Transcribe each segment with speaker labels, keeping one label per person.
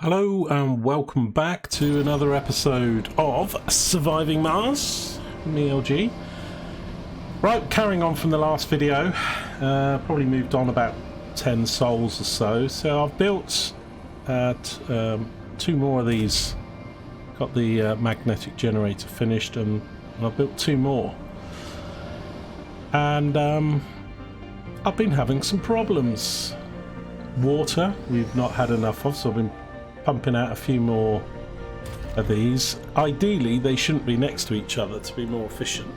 Speaker 1: Hello and welcome back to another episode of Surviving Mars, me LG. Right, carrying on from the last video, probably moved on about 10 souls or so. So I've built two more of these, got the magnetic generator finished, and I've built two more. And I've been having some problems. Water, we've not had enough of, so I've been pumping out a few more of these. Ideally, they shouldn't be next to each other to be more efficient.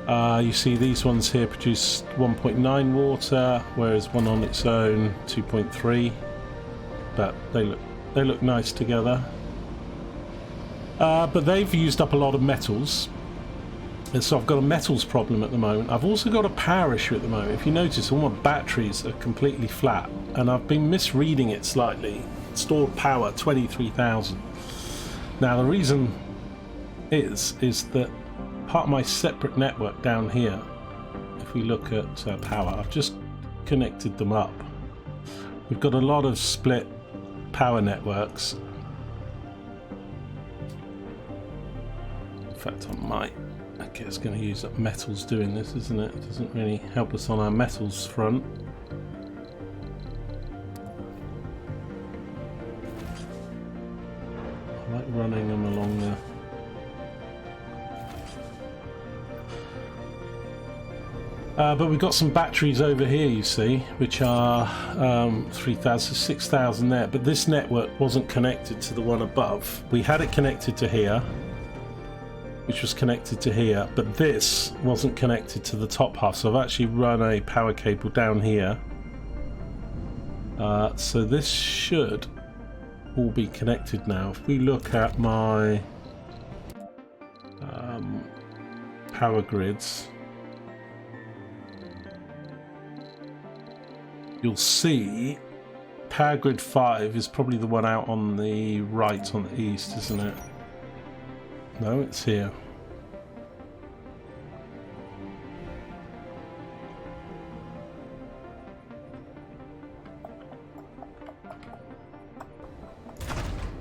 Speaker 1: You see these ones here produce 1.9 water, whereas one on its own 2.3. But they look nice together. But they've used up a lot of metals. And so I've got a metals problem at the moment. I've also got a power issue at the moment. If you notice, all my batteries are completely flat, and I've been misreading it slightly. Stored power 23,000. Now the reason is that part of my separate network down here, if we look at power, I've just connected them up. We've got a lot of split power networks. In fact, I might. Okay, it's going to use up metals doing this, isn't it? It doesn't really help us on our metals front. I like running them along there. But we've got some batteries over here, you see, which are 3,000, 6,000 there. But this network wasn't connected to the one above. We had it connected to here, which was connected to here, but this wasn't connected to the top half, so I've actually run a power cable down here. So this should all be connected now. If we look at my power grids, you'll see power grid 5 is probably the one out on the right on the east, isn't it? No, it's here.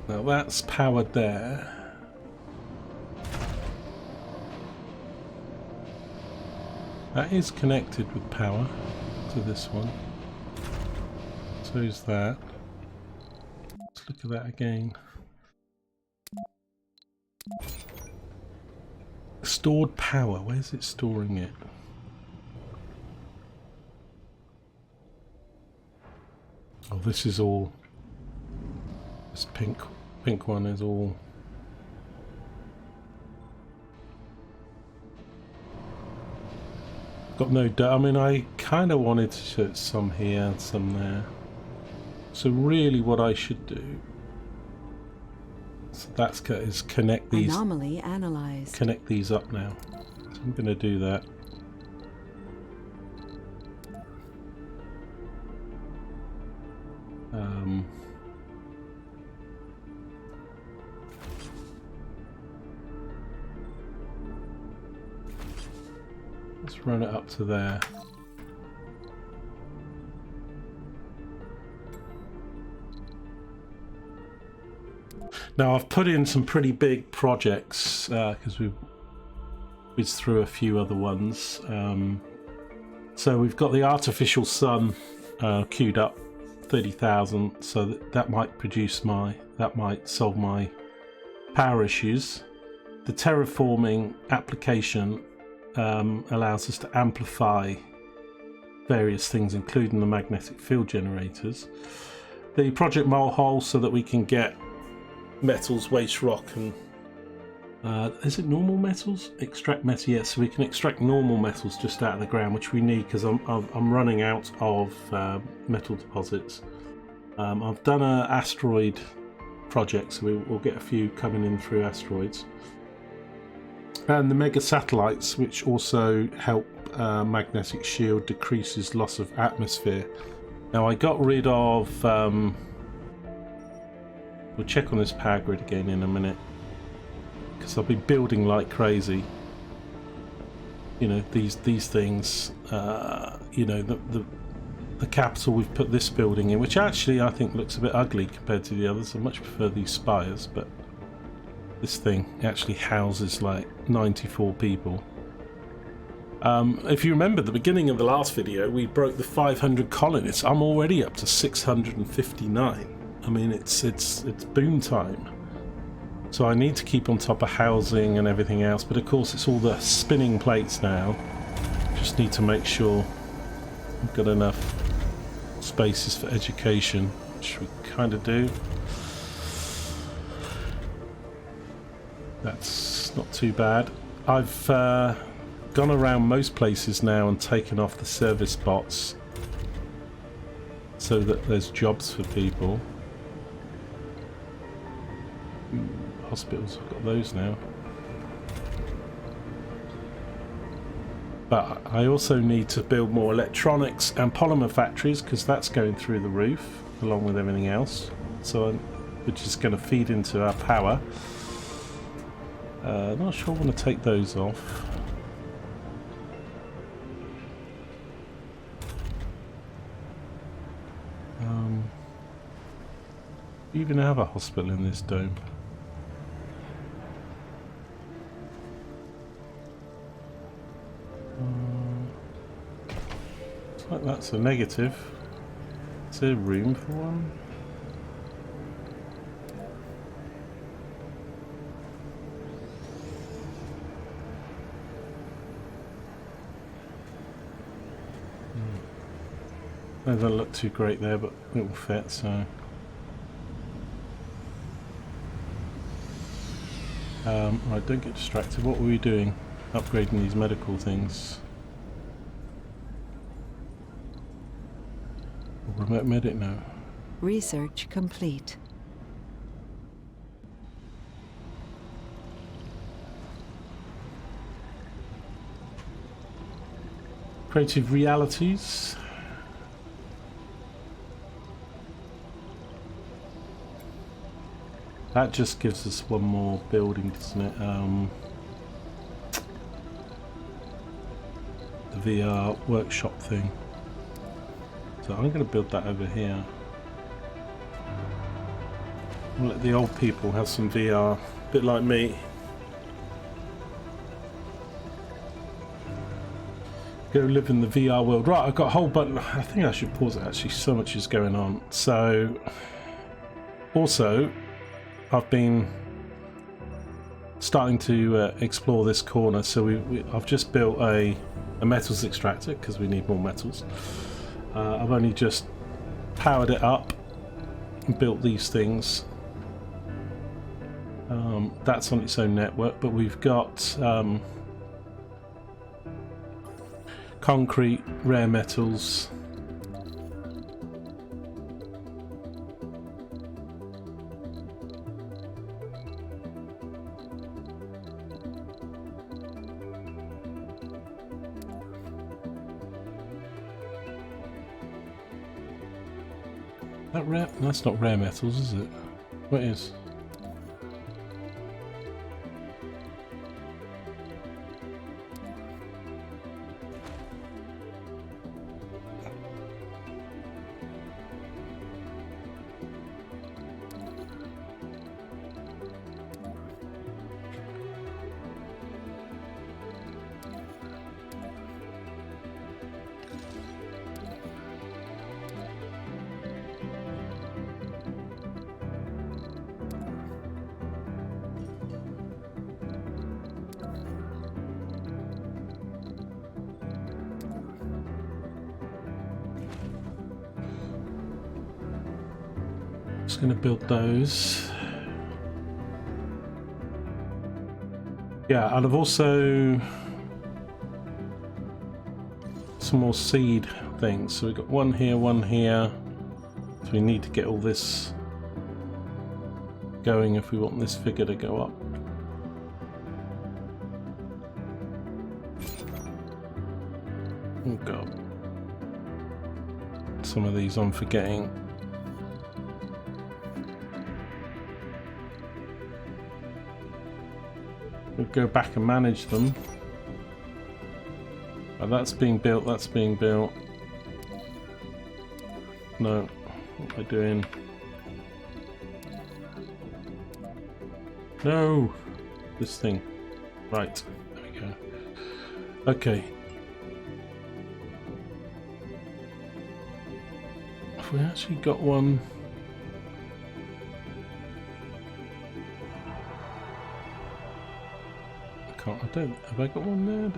Speaker 1: Now that's powered there. That is connected with power to this one. So is that. Let's look at that again. Stored power, where's it storing it? Oh, this is all, this pink one is all, got no I mean, I kind of wanted to show some here and some there. So really what I should do, so that's is connect these.
Speaker 2: Anomaly analyzed.
Speaker 1: Connect these up now. So I'm going to do that. Let's run it up to there. Now I've put in some pretty big projects because we've whizzed through a few other ones. So we've got the artificial sun queued up, 30,000. So that might produce that might solve my power issues. The terraforming application allows us to amplify various things, including the magnetic field generators. The project mole hole, so that we can get metals, waste rock, and is it normal metals? Extract metal, yes. So we can extract normal metals just out of the ground, which we need because I'm running out of metal deposits. I've done an asteroid project, so we'll get a few coming in through asteroids, and the mega satellites, which also help magnetic shield, decreases loss of atmosphere. Now I got rid of. We'll check on this power grid again in a minute, because I'll be building like crazy. You know, these things. You know, the the capital, we've put this building in, which actually I think looks a bit ugly compared to the others. I much prefer these spires, but this thing actually houses like 94 people. If you remember the beginning of the last video, we broke the 500 colonists. I'm already up to 659. I mean, it's boom time. So I need to keep on top of housing and everything else, but of course it's all the spinning plates now. Just need to make sure we've got enough spaces for education, which we kind of do. That's not too bad. I've gone around most places now and taken off the service bots so that there's jobs for people. Hospitals, I've got those now. But I also need to build more electronics and polymer factories, because that's going through the roof along with everything else. So which is going to feed into our power. Not sure I want to take those off. Do you even have a hospital in this dome? Looks like that's a negative. Is there room for one? Doesn't look too great there, but it will fit, so. Right, don't get distracted. What were we doing? Upgrading these medical things. Remote medic now.
Speaker 2: Research complete.
Speaker 1: Creative realities. That just gives us one more building, doesn't it? The VR workshop thing. So I'm going to build that over here. I'll let the old people have some VR, a bit like me. Go live in the VR world. Right, I've got a whole button. I think I should pause it actually, so much is going on. So, also, I've been starting to explore this corner. So I've just built a metals extractor because we need more metals. I've only just powered it up and built these things. That's on its own network, but we've got concrete, rare metals. That rare? That's not rare metals, is it? What is? Just going to build those. Yeah, and I've also some more seed things. So we've got one here, one here. So we need to get all this going if we want this figure to go up. Oh god. Some of these I'm forgetting. We'll go back and manage them. Oh, that's being built, that's being built. no. What am I doing? No! This thing. Right. There we go. Okay. Have we actually got one? I don't. Have I got one there?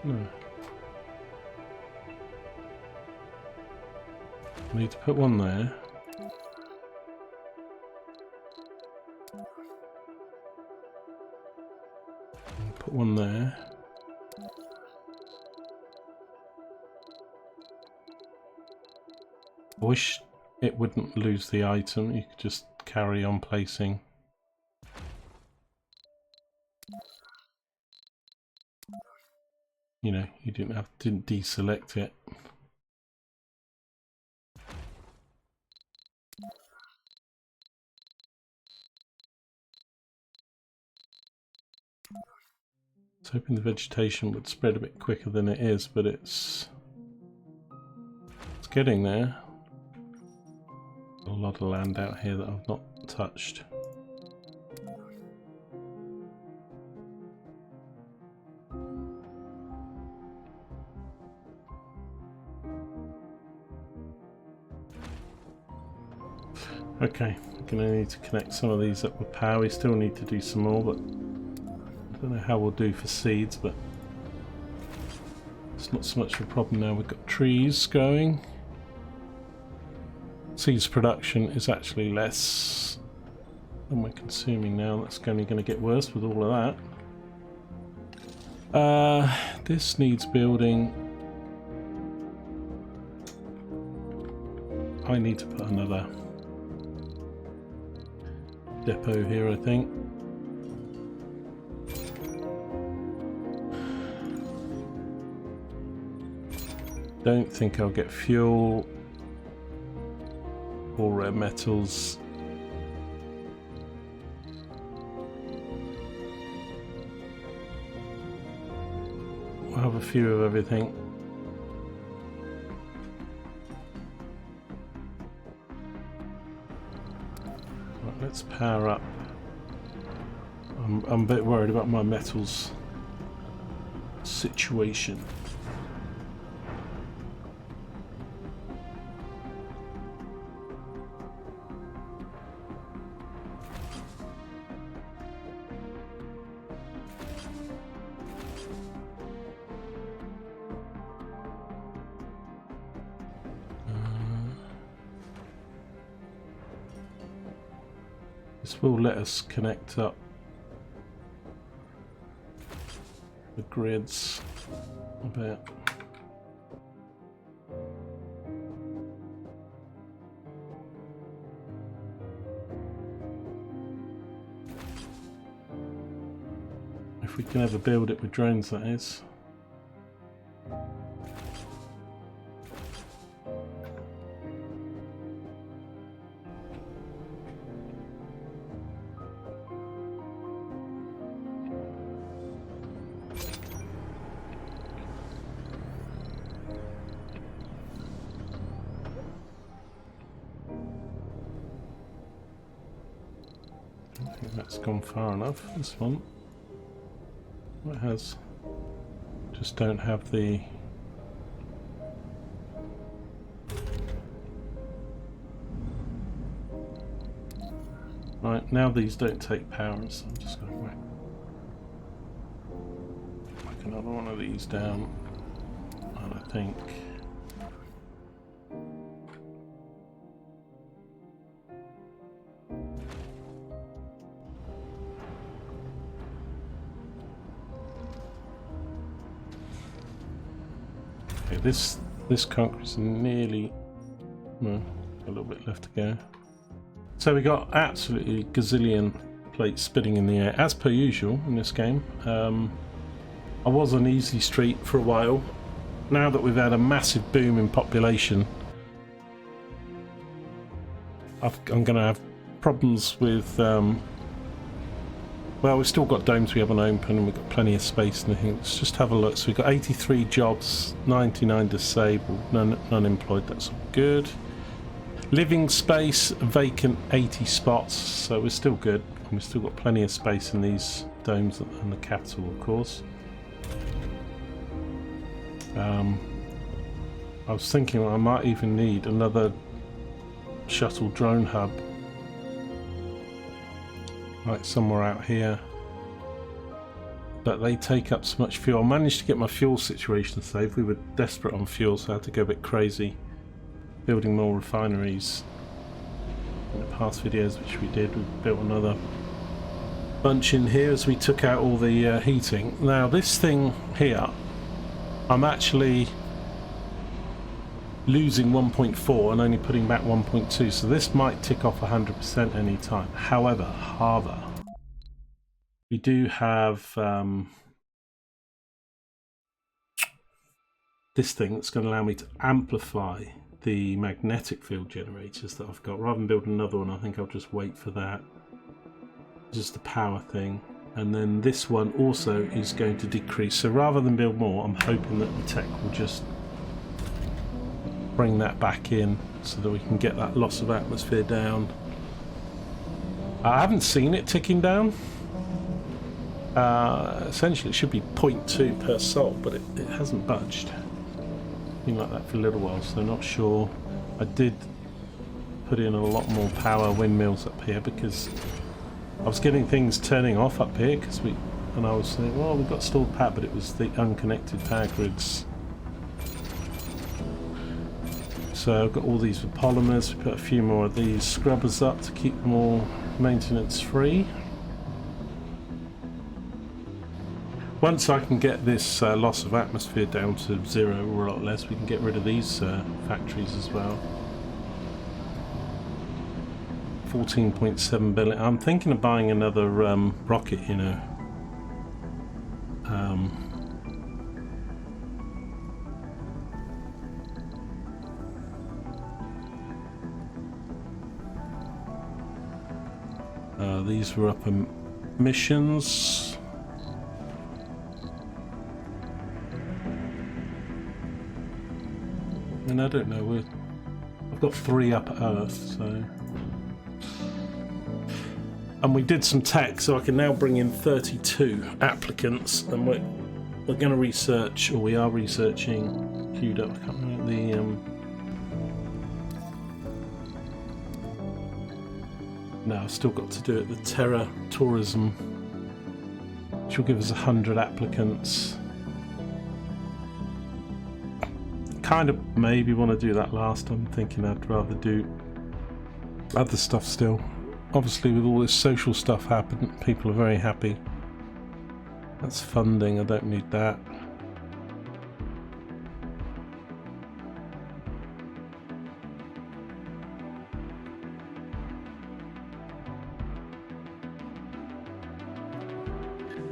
Speaker 1: No. I need to put one there. Put one there. I wish it wouldn't lose the item. You could just carry on placing. You know, you didn't deselect it. I was hoping the vegetation would spread a bit quicker than it is, but it's getting there. A lot of land out here that I've not touched. Okay, I'm going to need to connect some of these up with power. We still need to do some more, but I don't know how we'll do for seeds, but it's not so much of a problem now. We've got trees growing. Seeds production is actually less than we're consuming now. That's only going to get worse with all of that. This needs building. I need to put another depot here, I think. Don't think I'll get fuel or rare metals. We'll have a few of everything. Right, let's power up. I'm a bit worried about my metals situation. This will let us connect up the grids a bit. If we can ever build it with drones, that is. I think that's gone far enough, this one. It has. Just don't have the... Right, now these don't take power, so I'm just going to whack another one of these down, and I think... Okay, this concrete is nearly... No, a little bit left to go. So we got absolutely gazillion plates spinning in the air, as per usual in this game. I was on easy street for a while. Now that we've had a massive boom in population, I'm going to have problems with Well, we've still got domes we haven't opened, and we've got plenty of space and everything. Let's just have a look. So we've got 83 jobs, 99 disabled, none employed. That's all good. Living space, vacant 80 spots, so we're still good. And we've still got plenty of space in these domes and the capital, of course. I was thinking I might even need another shuttle drone hub, like somewhere out here, but they take up so much fuel. I managed to get my fuel situation saved. We were desperate on fuel, so I had to go a bit crazy building more refineries. In the past videos which we did, we built another bunch in here as we took out all the heating. Now this thing here, I'm actually losing 1.4 and only putting back 1.2, so this might tick off 100% any time. However, we do have this thing that's going to allow me to amplify the magnetic field generators that I've got. Rather than build another one, I think I'll just wait for that. Just the power thing. And then this one also is going to decrease. So rather than build more, I'm hoping that the tech will just bring that back in so that we can get that loss of atmosphere down. I haven't seen it ticking down. Essentially it should be 0.2 per sol, but it hasn't budged. Been like that for a little while, so not sure. I did put in a lot more power windmills up here because I was getting things turning off up here and I was saying, well, we've got stored power, but it was the unconnected power grids. So I've got all these with polymers. We put a few more of these scrubbers up to keep them all maintenance free. Once I can get this loss of atmosphere down to 0 or a lot less, we can get rid of these factories as well. 14.7 billion. I'm thinking of buying another rocket, you know. These were up in missions. And I don't know, I've got 3 up at Earth, so. And we did some tech, so I can now bring in 32 applicants, and we're going to research, or we are researching, queued up, I can't remember no, I've still got to do it, the Terra Tourism, which will give us 100 applicants. Kind of maybe want to do that last. I'm thinking I'd rather do other stuff still. Obviously with all this social stuff happening, people are very happy. That's funding, I don't need that.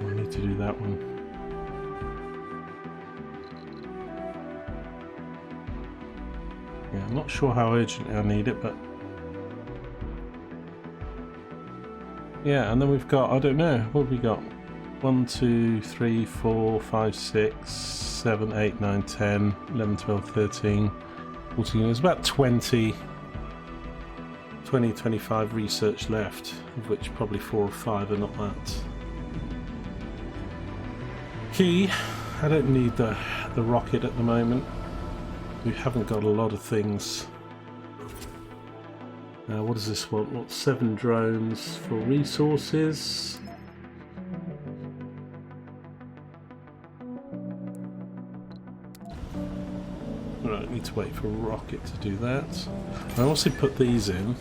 Speaker 1: I need to do that one. Yeah, I'm not sure how urgently I need it, but yeah. And then we've got, I don't know, what have we got? 1, 2, 3, 4, 5, 6, 7, 8, 9, 10, 11, 12, 13, 14. There's about 20, 25 research left, of which probably 4 or 5 are not that key. I don't need the rocket at the moment. We haven't got a lot of things. What does this want? What, 7 drones for resources? Right, need to wait for a rocket to do that. I also put these in,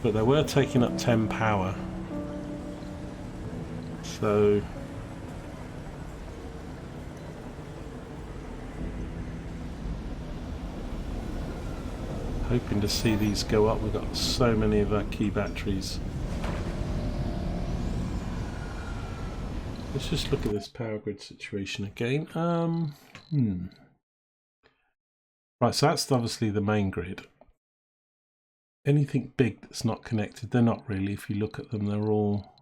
Speaker 1: but they were taking up 10 power. So hoping to see these go up. We've got so many of our key batteries. Let's just look at this power grid situation again. Right, so that's obviously the main grid. anything big that's not connected, they're not really. If you look at them, they're all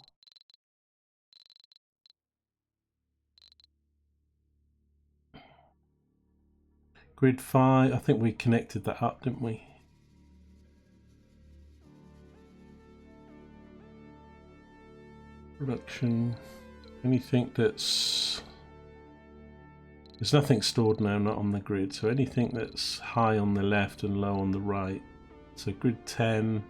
Speaker 1: grid 5. I think we connected that up, didn't we? Production. Anything that's... There's nothing stored now, not on the grid. So anything that's high on the left and low on the right. So grid 10.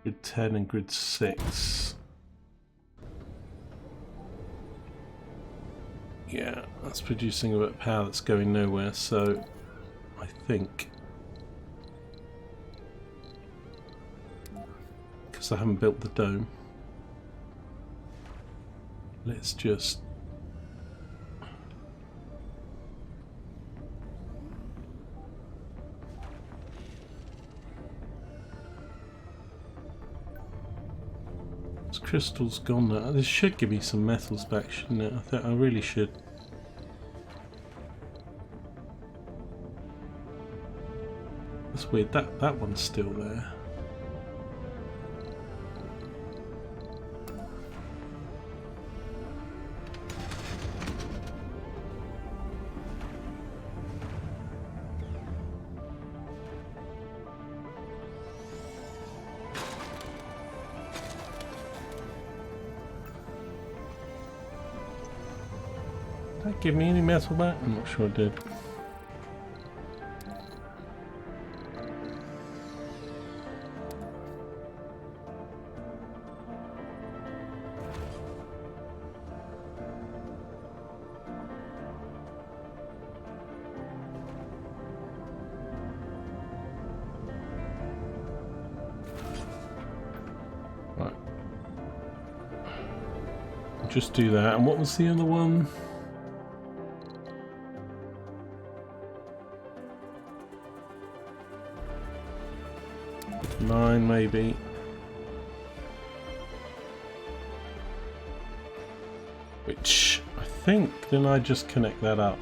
Speaker 1: Grid 10 and grid 6. Yeah, that's producing a bit of power that's going nowhere, so I think, because I haven't built the dome, let's just this crystal's gone now. This should give me some metals back, shouldn't it? I think I really should. That's weird, that one's still there. Did that give me any metal back? I'm not sure it did. Right. Just do that. And what was the other one? Nine, maybe. Which I think, then I just connect that up.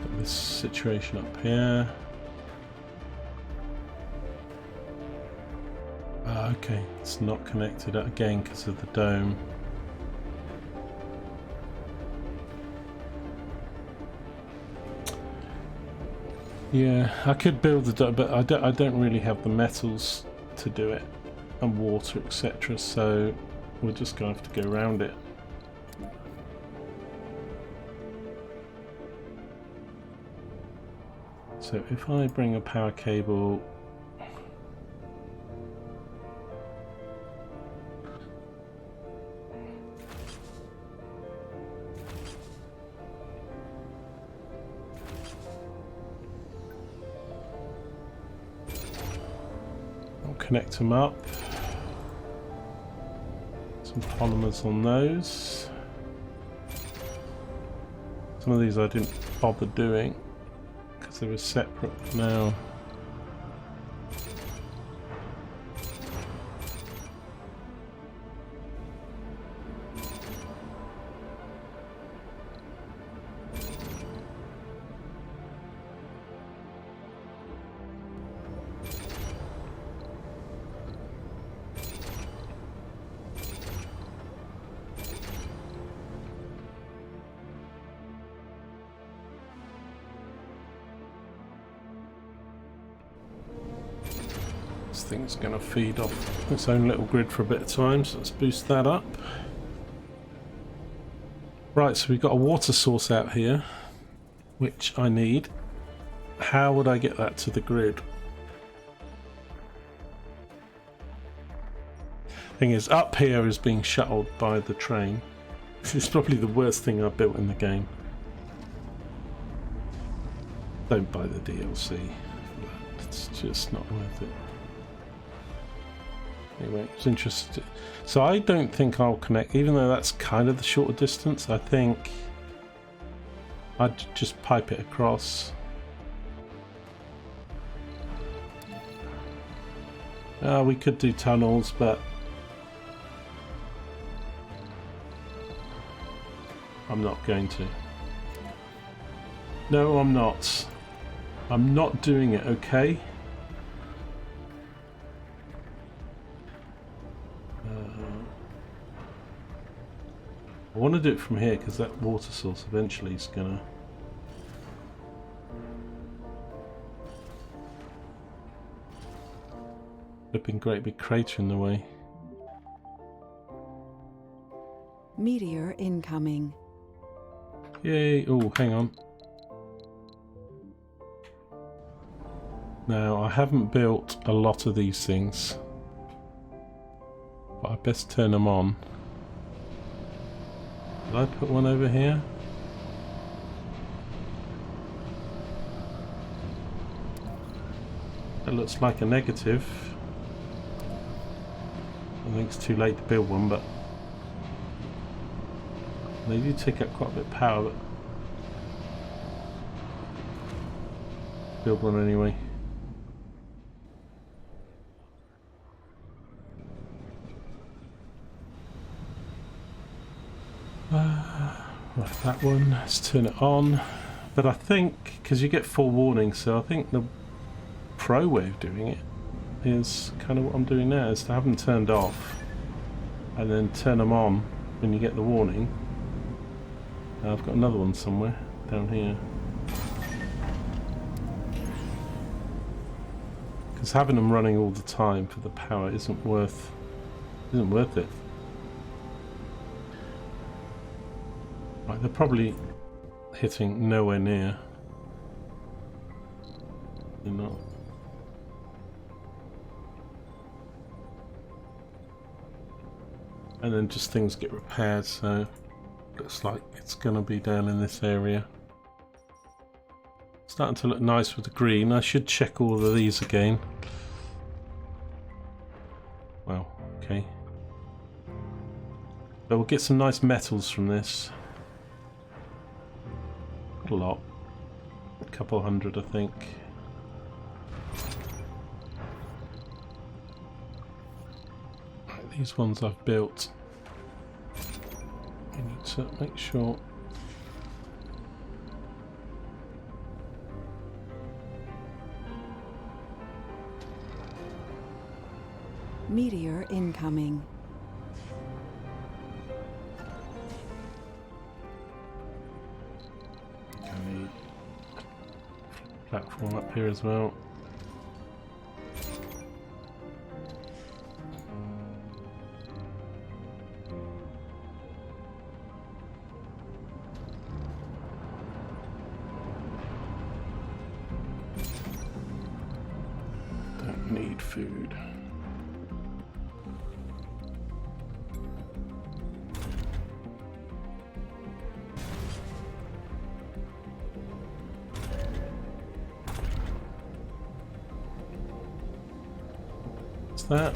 Speaker 1: Got this situation up here. Okay, it's not connected again because of the dome. Yeah, I could build the dome, but I don't really have the metals to do it, and water, etc. So we're just going to have to go around it. So if I bring a power cable connect them up. Some polymers on those. Some of these I didn't bother doing because they were separate now. This thing's going to feed off its own little grid for a bit of time, so let's boost that up. Right, so we've got a water source out here, which I need. How would I get that to the grid? Thing is, up here is being shuttled by the train. This is probably the worst thing I've built in the game. Don't buy the DLC. It's just not worth it. Anyway, it's interesting. So I don't think I'll connect, even though that's kind of the shorter distance. I think I'd just pipe it across. We could do tunnels, but I'm not going to. No, I'm not. I'm not doing it, okay? I want to do it from here because that water source eventually is gonna... flipping great big crater in the way.
Speaker 2: Meteor incoming.
Speaker 1: Yay! Oh, hang on. Now, I haven't built a lot of these things, but I best turn them on. Did I put one over here? That looks like a negative. I think it's too late to build one, but they do take up quite a bit of power, but build one anyway. Right, that one, let's turn it on. But I think, because you get forewarning, so I think the pro way of doing it is kind of what I'm doing now, is to have them turned off and then turn them on when you get the warning. I've got another one somewhere down here. Because having them running all the time for the power isn't worth it. Right, they're probably hitting nowhere near. They're not. And then just things get repaired, so looks like it's going to be down in this area. Starting to look nice with the green. I should check all of these again. Well, okay. But we'll get some nice metals from this. Not a lot. A couple hundred, I think. Right, these ones I've built. I need to make sure.
Speaker 2: Meteor incoming.
Speaker 1: I need platform up here as well. Don't need food. That?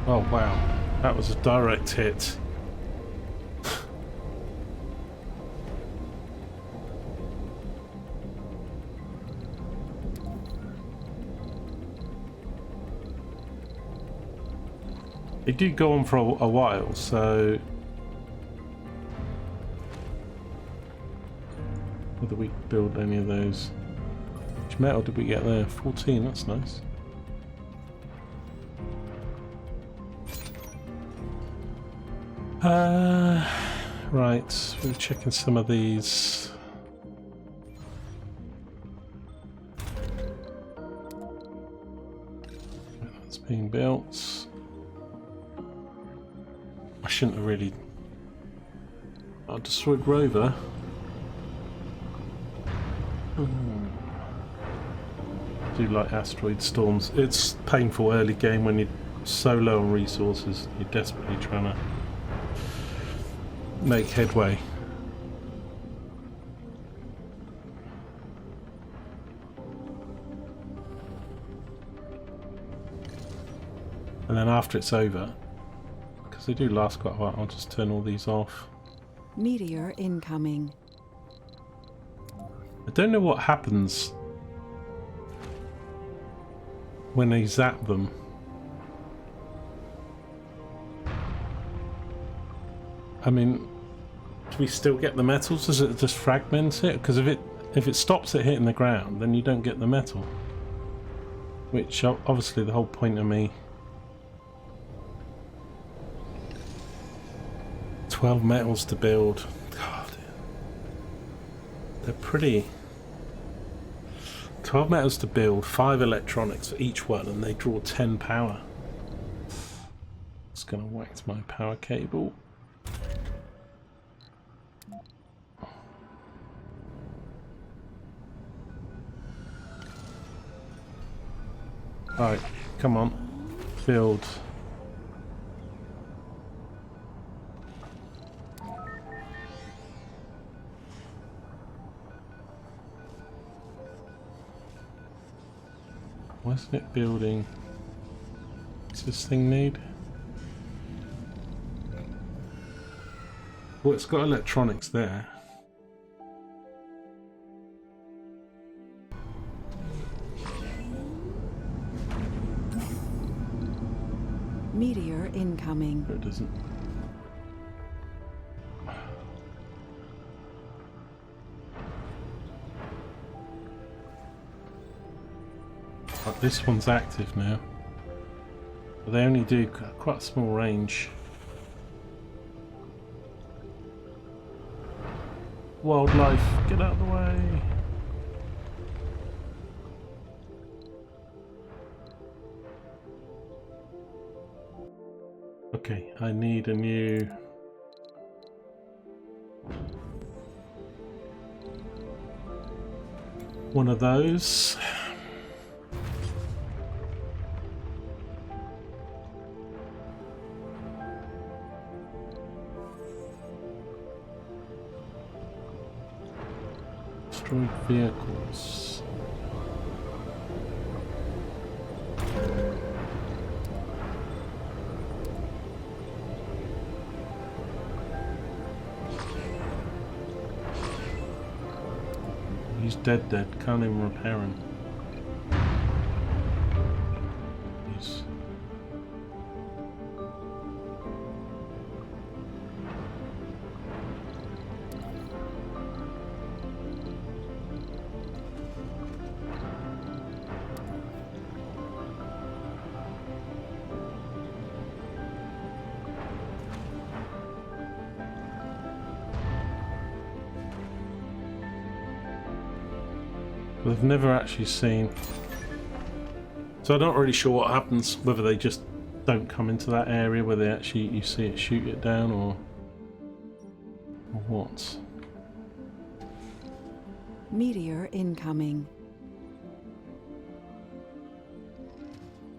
Speaker 1: Oh wow, that was a direct hit. They do go on for a while, so whether we build any of those. Which metal did we get there? 14, that's nice. Right, we're checking some of these. That's being built. I shouldn't have really... I destroyed rover. I do like asteroid storms. It's painful early game when you're so low on resources. You're desperately trying to make headway. And then after it's over, because they do last quite a while, I'll just turn all these off.
Speaker 2: Meteor incoming.
Speaker 1: I don't know what happens when they zap them. I mean, do we still get the metals? Does it just fragment it? Because if it stops it hitting the ground, then you don't get the metal. Which obviously the whole point of me. 12 metals to build. God, they're pretty. 12 metals to build, 5 electronics for each one, and they draw 10 power. Just gonna wax my power cable. Right, come on, build. Why isn't it building? What's this thing need? Well, it's got electronics there.
Speaker 2: Meteor incoming.
Speaker 1: No, it doesn't. Right, this one's active now. But they only do quite a small range. Wildlife, get out of the way! Okay, I need a new... one of those. Destroyed vehicles. He's dead, can't even repair him. He's... I've never actually seen, so I'm not really sure what happens, whether they just don't come into that area where they actually, you see it shoot it down, or what.
Speaker 2: Meteor incoming.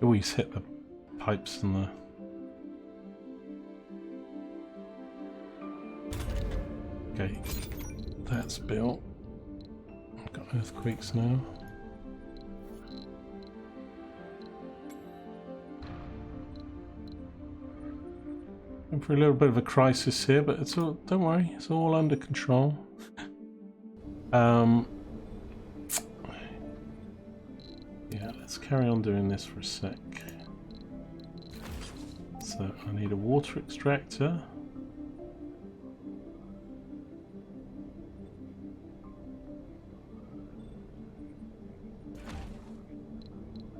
Speaker 1: Always hit the pipes and the... Okay, that's built. I've got earthquakes now. I'm for a little bit of a crisis here, but it's all, don't worry, it's all under control. Yeah, let's carry on doing this for a sec. So I need a water extractor.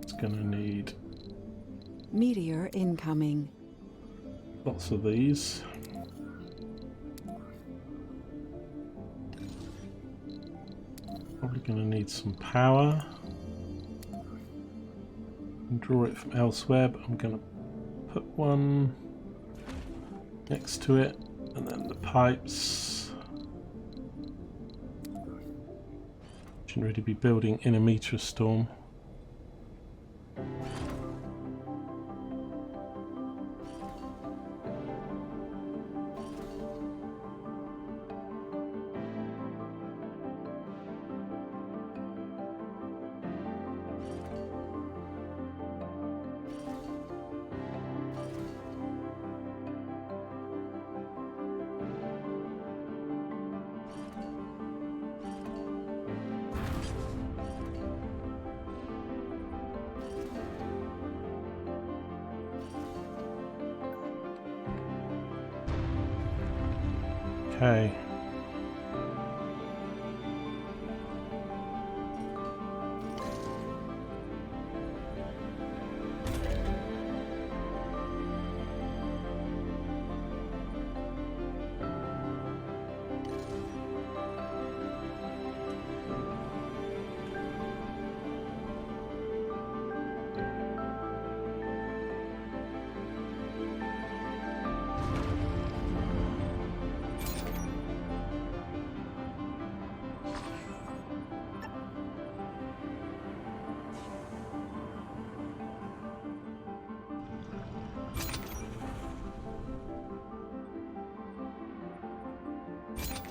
Speaker 1: It's gonna need
Speaker 2: Meteor incoming.
Speaker 1: lots of these. Probably gonna need some power. And draw it from elsewhere, but I'm gonna put one next to it, and then the pipes. Shouldn't really be building in a meteor storm. Okay.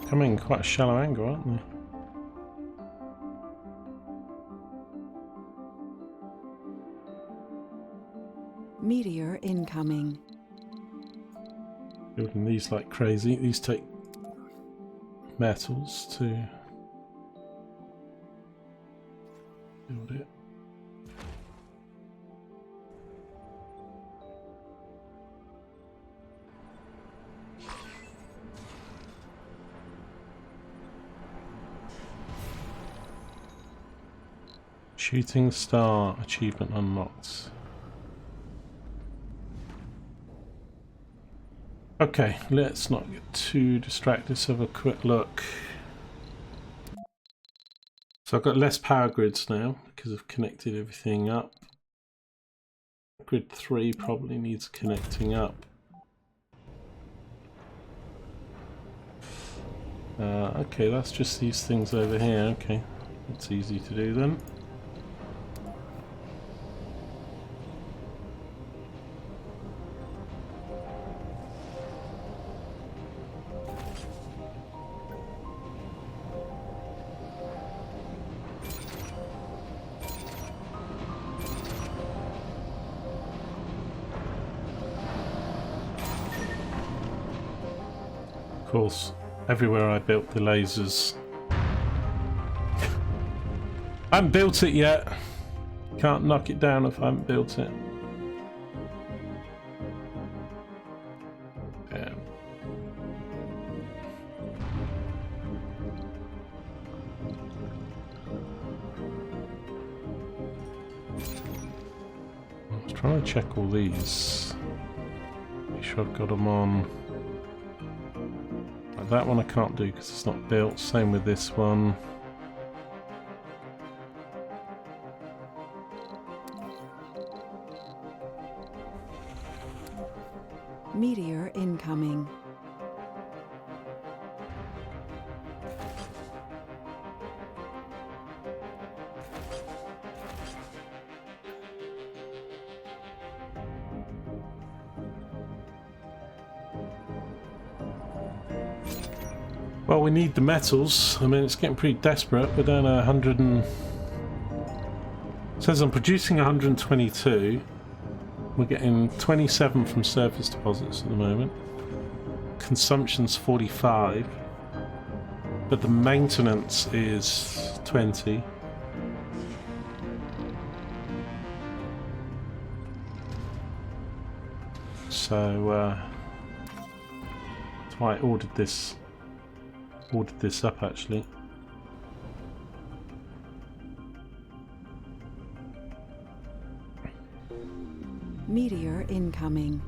Speaker 1: Coming quite a shallow angle, aren't they?
Speaker 2: Meteor incoming.
Speaker 1: Building these like crazy. These take metals to build it. Shooting star achievement unlocked. Okay, let's not get too distracted. Let's have a quick look. So I've got less power grids now because I've connected everything up. Grid 3 probably needs connecting up. Okay, that's just these things over here. Okay, that's easy to do then. Of course, everywhere I built the lasers. I haven't built it yet. Can't knock it down if I haven't built it. Damn. I was trying to check all these. Make sure I've got them on. That one I can't do because it's not built. Same with this one.
Speaker 2: Meteor incoming.
Speaker 1: Well, we need the metals. I mean, it's getting pretty desperate. We're down to 100 and... It says I'm producing 122. We're getting 27 from surface deposits at the moment. Consumption's 45. But the maintenance is 20. So, that's why I ordered this up actually.
Speaker 2: Meteor incoming.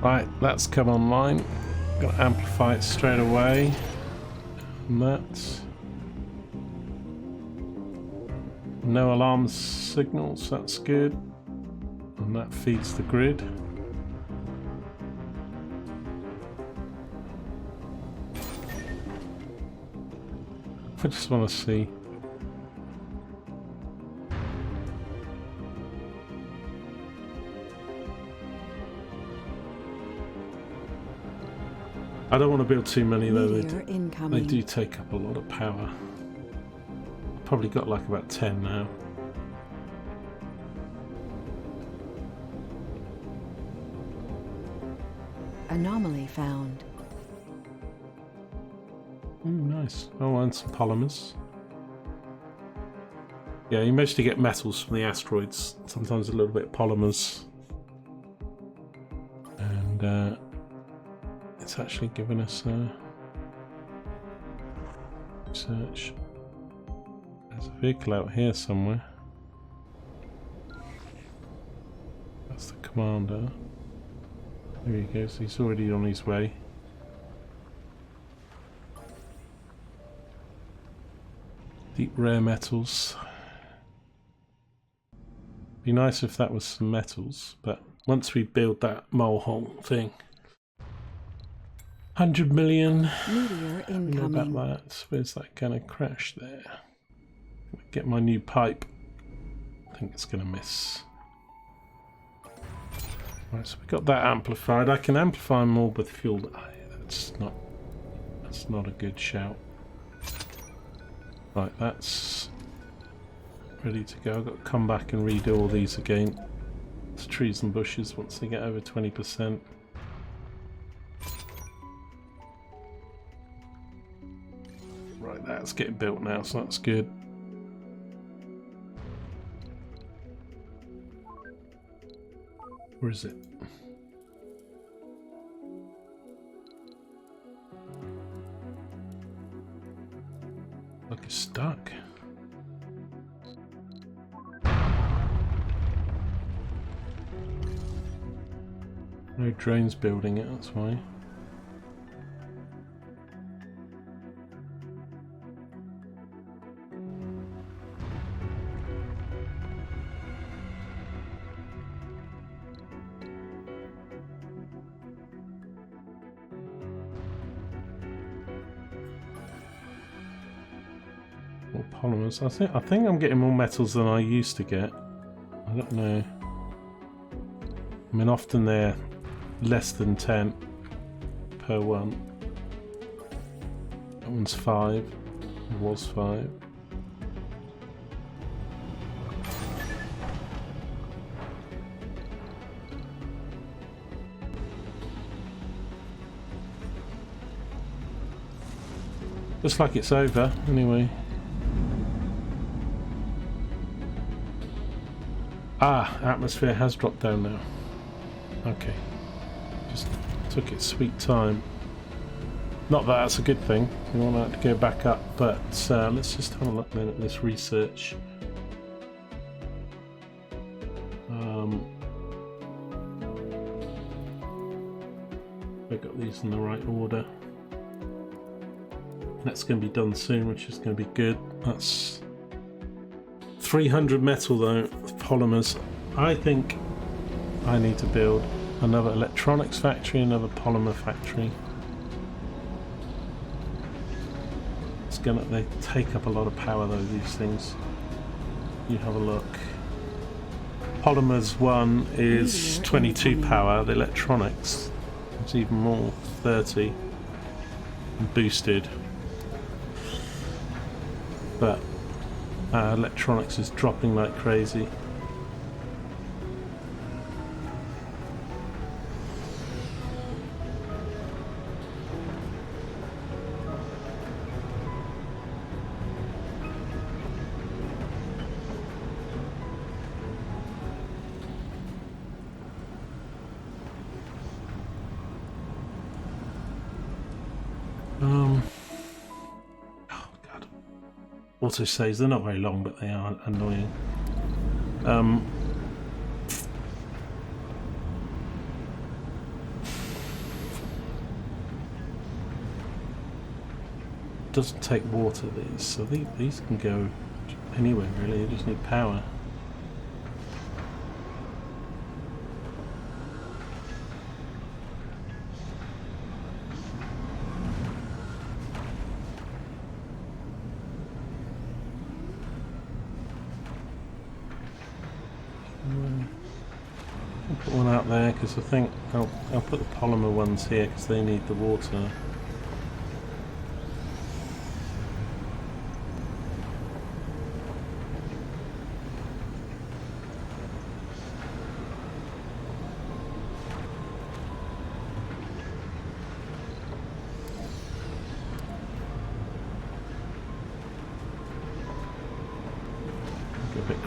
Speaker 1: Right, that's come online. Got to amplify it straight away. And that. No alarm signals, that's good. And that feeds the grid. I just want to see. I don't want to build too many though, they do take up a lot of power. I've probably got like about 10 now.
Speaker 2: Anomaly found.
Speaker 1: Oh, nice. Oh, and some polymers. Yeah, you mostly get metals from the asteroids, sometimes a little bit of polymers. And it's actually given us a search. There's a vehicle out here somewhere. That's the commander. There he goes, he's already on his way. Deep rare metals. Be nice if that was some metals, but once we build that mole hole thing. 100 million.
Speaker 2: Meteor
Speaker 1: I know about
Speaker 2: incoming.
Speaker 1: that. Where's that gonna crash there? Get my new pipe. I think it's gonna miss. Right, so we got that amplified. I can amplify more with fuel. That's not a good shout. Right, that's ready to go. I've got to come back and redo all these again. It's trees and bushes once they get over 20%. Right, that's getting built now, so that's good. Where is it? Look, it's stuck. No drones building it, that's why. More polymers. I think I'm getting more metals than I used to get. I don't know. I mean, often they're less than 10 per one. That one's 5. It was 5. Looks like it's over, anyway. Ah, atmosphere has dropped down now. Okay. Just took its sweet time. Not that that's a good thing. We want that to go back up, but let's just have a look then at this research. I got these in the right order. That's going to be done soon, which is going to be good. That's 300 metal though, polymers. I think I need to build another electronics factory, another polymer factory. They take up a lot of power though, these things. You have a look. Polymers 1 is 22 power, the electronics is even more, 30 and boosted. But electronics is dropping like crazy. Oh god. Auto saves, they're not very long, but they are annoying. Doesn't take water, these, so these can go anywhere really, they just need power. I'll put one out there because I think I'll put the polymer ones here because they need the water.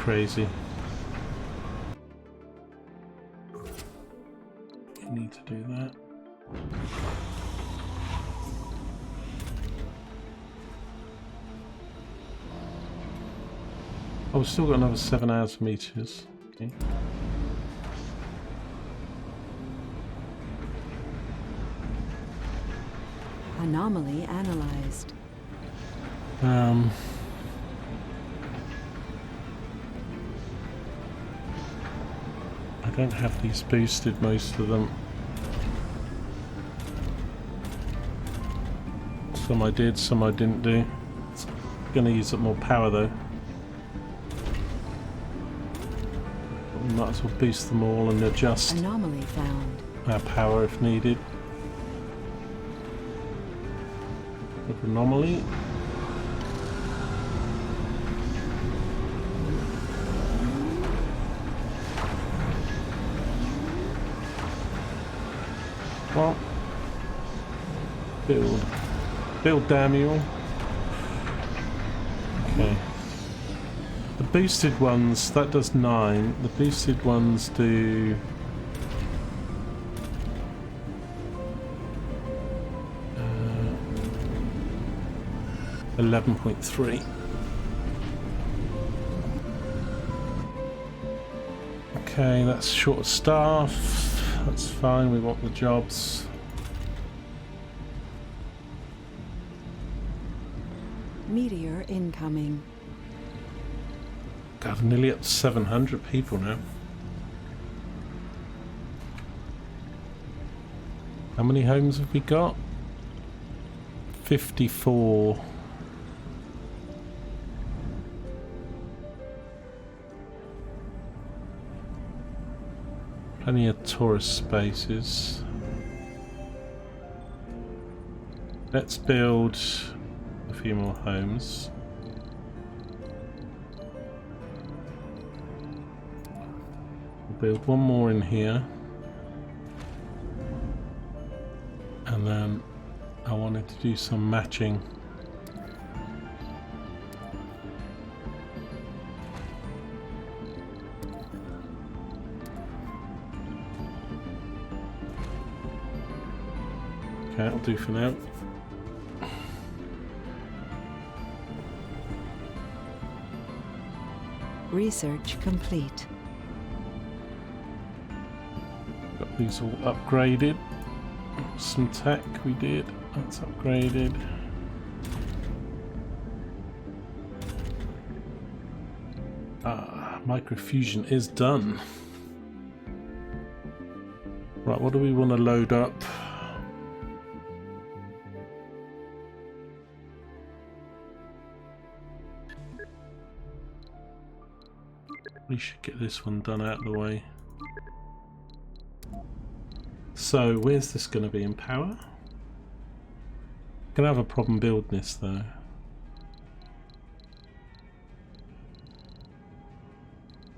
Speaker 1: crazy. You need to do that. Oh, we've still got another 7 hours of meters. Okay.
Speaker 2: Anomaly analyzed.
Speaker 1: I don't have these boosted, most of them. Some I did, some I didn't do. It's gonna use up more power though. We might as well boost them all and adjust
Speaker 2: Anomaly found.
Speaker 1: our power if needed. With anomaly. Well, build damn you all. Okay. The boosted ones, that does 9. The boosted ones do 11.3. Okay, that's short of staff. That's fine, we want the jobs.
Speaker 2: Meteor incoming.
Speaker 1: God, nearly up to 700 people now. How many homes have we got? 54. Plenty of tourist spaces. Let's build a few more homes. We'll build one more in here. And then I wanted to do some matching. Okay, that'll do for now.
Speaker 2: Research complete.
Speaker 1: Got these all upgraded. Some tech we did. That's upgraded. Microfusion is done. Right, what do we want to load up? We should get this one done out of the way. So, where's this going to be in power? Gonna have a problem building this though.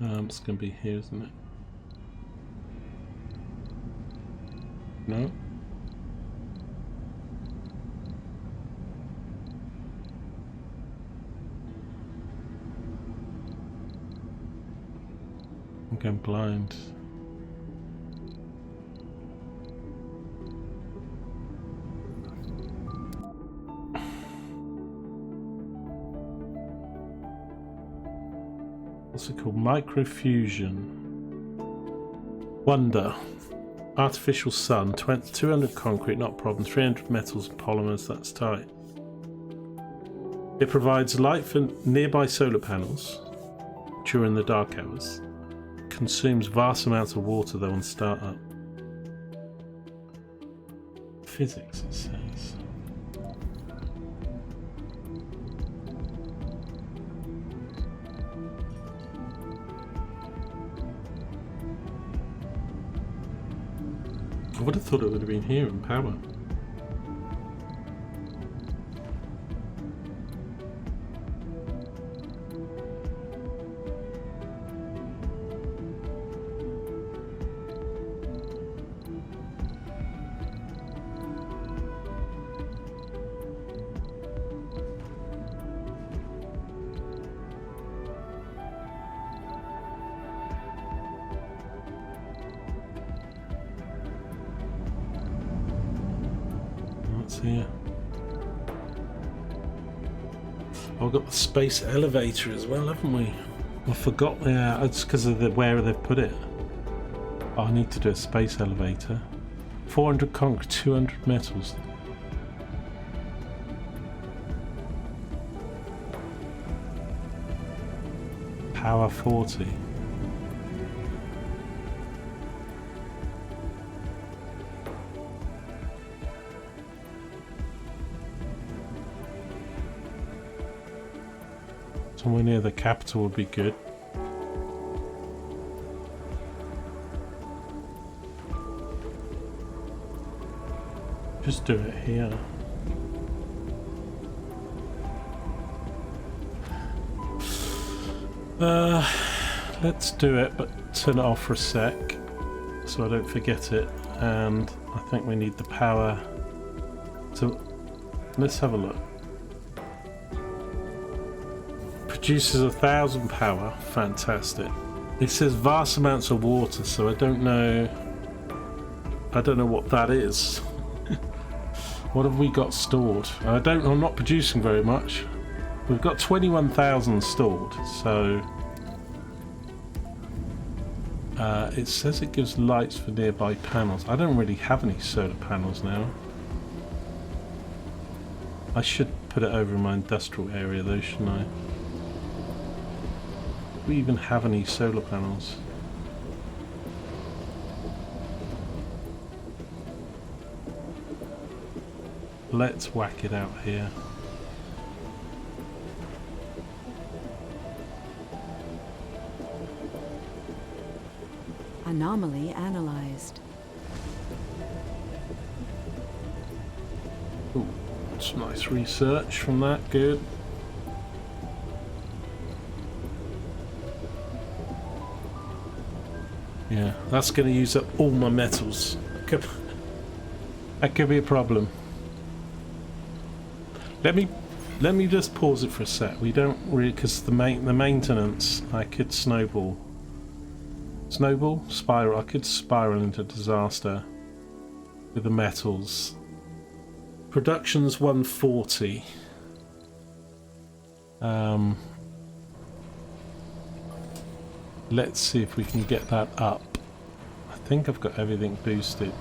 Speaker 1: It's going to be here, isn't it? No? I'm going blind. What's it called? Microfusion. Wonder. Artificial sun. 200 concrete, not a problem. 300 metals and polymers, that's tight. It provides light for nearby solar panels during the dark hours. Consumes vast amounts of water though on startup. Physics, it says. I would have thought it would have been here in power. panels here. Oh, we've got the space elevator as well, haven't we? I forgot. Yeah, it's because of where they've put it. Oh, I need to do a space elevator. 400 concrete, 200 metals. Power 40. Somewhere near the capital would be good. Just do it here. Let's do it, but turn it off for a sec so I don't forget it. And I think we need the power. So let's have a look. Produces 1,000 power. Fantastic. It says vast amounts of water, so I don't know what that is. What have we got stored? I'm not producing very much. We've got 21,000 stored, so it says it gives lights for nearby panels. I don't really have any solar panels now. I should put it over in my industrial area though, shouldn't I? Do we even have any solar panels? Let's whack it out here.
Speaker 2: Anomaly analyzed.
Speaker 1: Ooh, that's nice research from that, good. Yeah, that's going to use up all my metals. That could be a problem. Let me just pause it for a sec. We don't really, because the maintenance, I could spiral. I could spiral into disaster with the metals. Production's 140. Let's see if we can get that up. I think I've got everything boosted.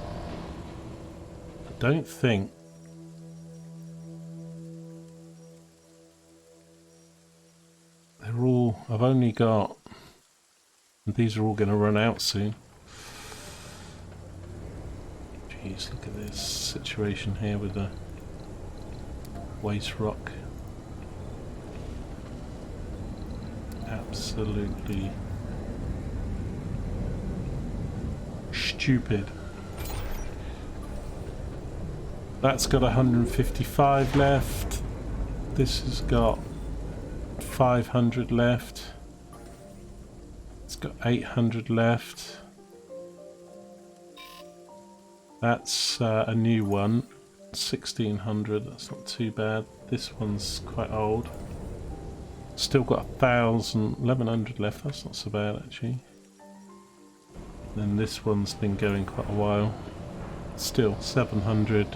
Speaker 1: I don't think. They're all, I've only got, and these are all going to run out soon. Jeez, look at this situation here with the waste rock. Absolutely stupid. That's got 155 left. This has got 500 left. It's got 800 left. That's a new one. 1600. That's not too bad. This one's quite old. Still got 1100 left. That's not so bad actually. Then this one's been going quite a while. Still 700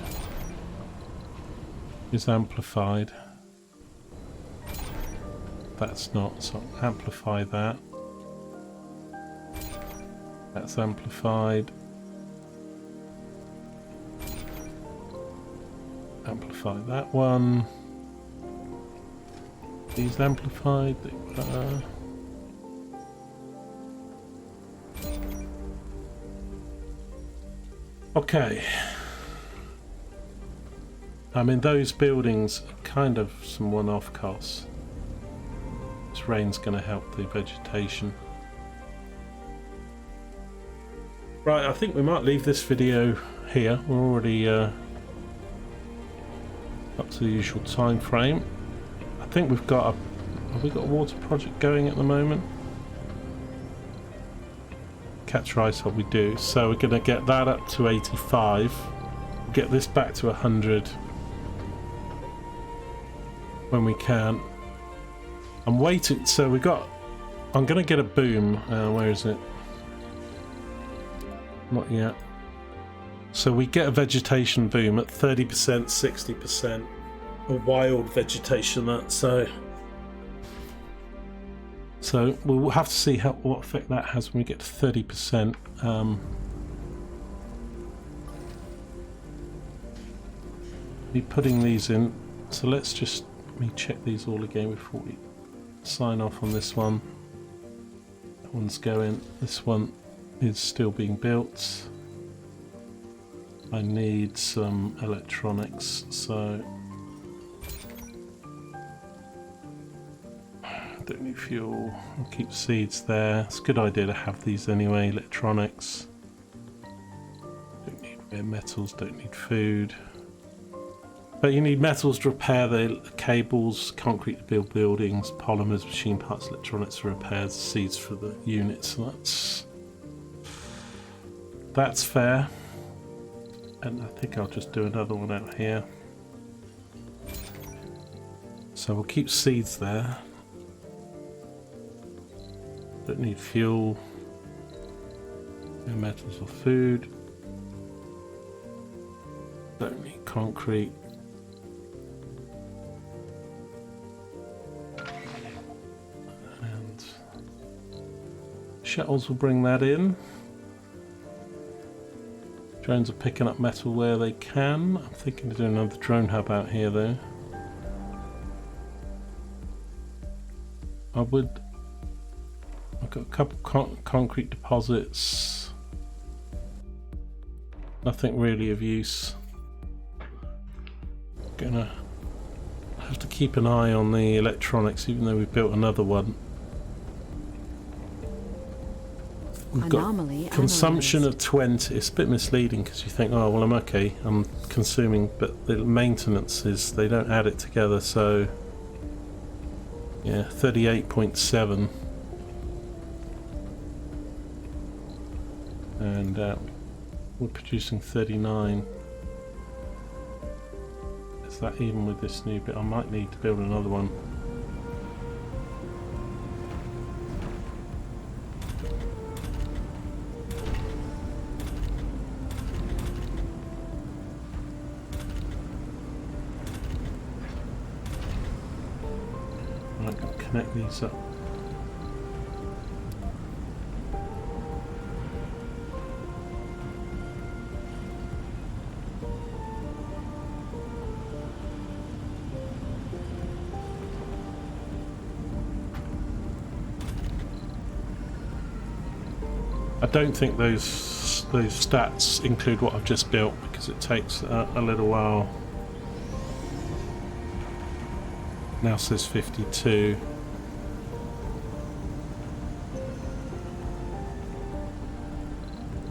Speaker 1: is amplified. That's not, so amplify that. That's amplified. Amplify that one. These amplified. Okay. I mean, those buildings are kind of some one-off costs. This rain's going to help the vegetation. Right, I think we might leave this video here. We're already up to the usual time frame. I think we've got have we got a water project going at the moment? Catch rice hub we do. So we're going to get that up to 85. Get this back to 100 when we can. I'm waiting, so we got, I'm going to get a boom. Where is it? Not yet. So we get a vegetation boom at 30%, 60%. A wild vegetation, that so we'll have to see what effect that has when we get to 30%. Be putting these in, so let me check these all again before we sign off on this one. That one's going, this one is still being built. I need some electronics, so don't need fuel. I'll keep seeds there. It's a good idea to have these anyway. Electronics. Don't need rare metals, don't need food. But you need metals to repair the cables, concrete to build buildings, polymers, machine parts, electronics for repairs, seeds for the units. So that's fair. And I think I'll just do another one out here. So we'll keep seeds there. Don't need fuel, no metals or food. Don't need concrete. And shuttles will bring that in. Drones are picking up metal where they can. I'm thinking of doing another drone hub out here though. I've got a couple concrete deposits. Nothing really of use. Gonna have to keep an eye on the electronics, even though we've built another one. We've got consumption of 20. It's a bit misleading because you think, oh well, I'm okay, I'm consuming, but the maintenance is they don't add it together. So yeah, 38.7. And we're producing 39. Is that even with this new bit? I might need to build another one. I'm going to connect these up. I don't think those stats include what I've just built because it takes a little while. Now says 52.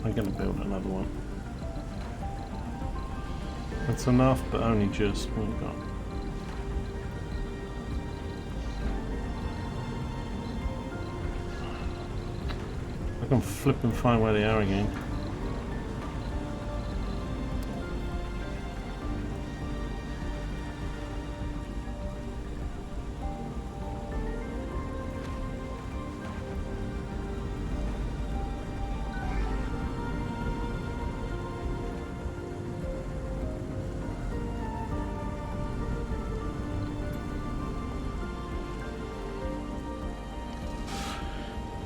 Speaker 1: I'm going to build another one. That's enough, but only just what we've got. I can flip and find where they are again.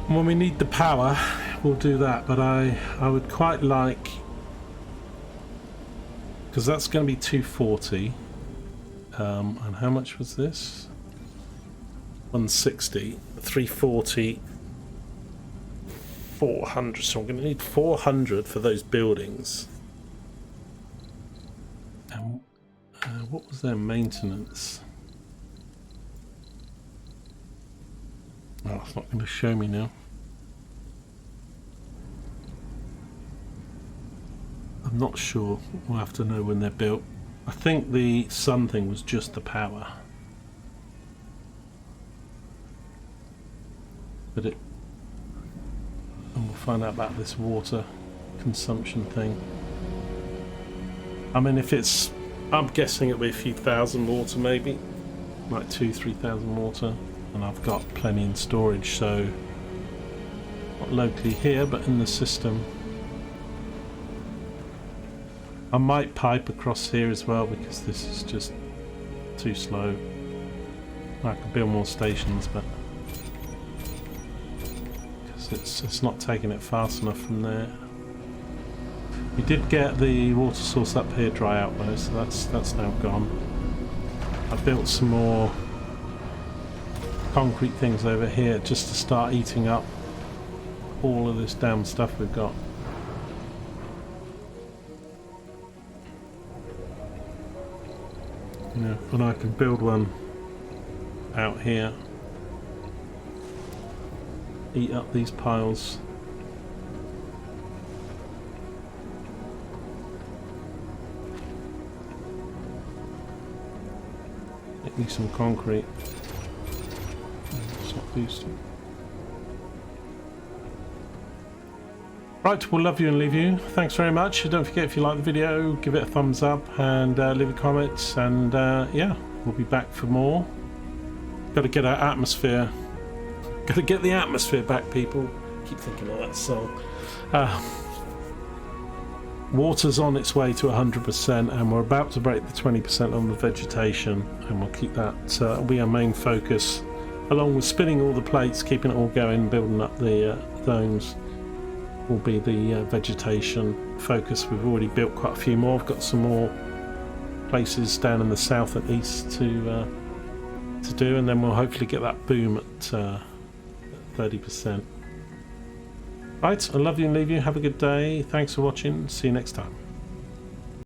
Speaker 1: When we need the power, we'll do that, but I would quite like, because that's going to be 240, and how much was this? 160, 340, 400, so I'm going to need 400 for those buildings. And what was their maintenance? Oh, it's not going to show me now. I'm not sure. We'll have to know when they're built. I think the sun thing was just the power. But it... And we'll find out about this water consumption thing. I mean, if it's... I'm guessing it'll be a few thousand water maybe. Like 2,000-3,000 water. And I've got plenty in storage, so... Not locally here, but in the system. I might pipe across here as well because this is just too slow. I could build more stations, but because it's not taking it fast enough from there. We did get the water source up here dry out though, so that's now gone. I built some more concrete things over here just to start eating up all of this damn stuff we've got. Yeah, and I can build one out here. Eat up these piles. Get me some concrete. It's not boosting. Right, we'll love you and leave you. Thanks very much. Don't forget, if you like the video, give it a thumbs up and leave a comment. And yeah, we'll be back for more. Got to get our atmosphere. Got to get the atmosphere back, people. Keep thinking of that song. Water's on its way to 100%, and we're about to break the 20% on the vegetation, and we'll keep that. Will be our main focus, along with spinning all the plates, keeping it all going, building up the domes. Will be the vegetation focus. We've already built quite a few more. I've got some more places down in the south and east to do, and then we'll hopefully get that boom at 30%. Right, I love you and leave you. Have a good day. Thanks for watching. See you next time.